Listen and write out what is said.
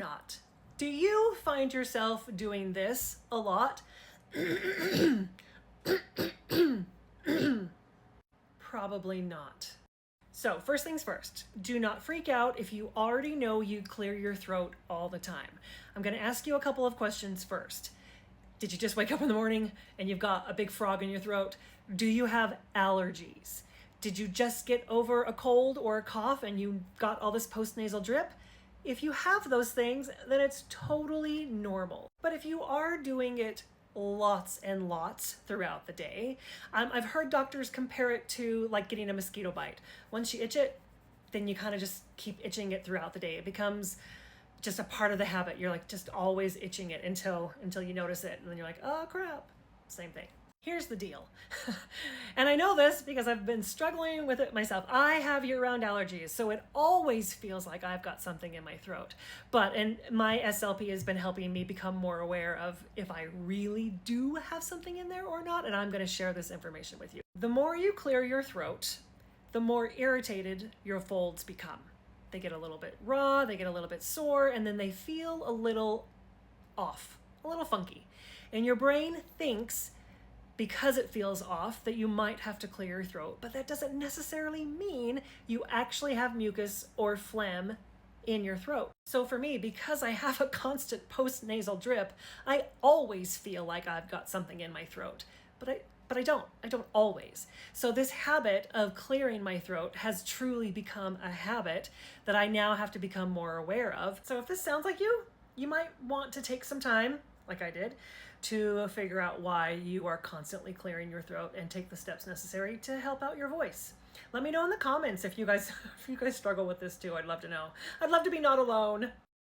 not? Do you find yourself doing this a lot? Probably not. So first things first, do not freak out if you already know you clear your throat all the time. I'm going to ask you a couple of questions first. Did you just wake up in the morning and you've got a big frog in your throat? Do you have allergies? Did you just get over a cold or a cough and you got all this postnasal drip? If you have those things, then it's totally normal. But if you are doing it lots and lots throughout the day, I've heard doctors compare it to like getting a mosquito bite. Once you itch it, then you kind of just keep itching it throughout the day. It becomes just a part of the habit. You're like just always itching it until you notice it, and then you're like, oh crap. Same thing. Here's the deal. And I know this because I've been struggling with it myself. I have year-round allergies, so it always feels like I've got something in my throat. And my SLP has been helping me become more aware of if I really do have something in there or not, and I'm going to share this information with you. The more you clear your throat, the more irritated your folds become. They get a little bit raw, they get a little bit sore, and then they feel a little off, a little funky. And your brain thinks, because it feels off, that you might have to clear your throat, but that doesn't necessarily mean you actually have mucus or phlegm in your throat. So for me, because I have a constant post-nasal drip, I always feel like I've got something in my throat, but I don't always. So this habit of clearing my throat has truly become a habit that I now have to become more aware of. So if this sounds like you might want to take some time, like I did, to figure out why you are constantly clearing your throat and take the steps necessary to help out your voice. Let me know in the comments if you guys struggle with this too. I'd love to know. I'd love to be not alone.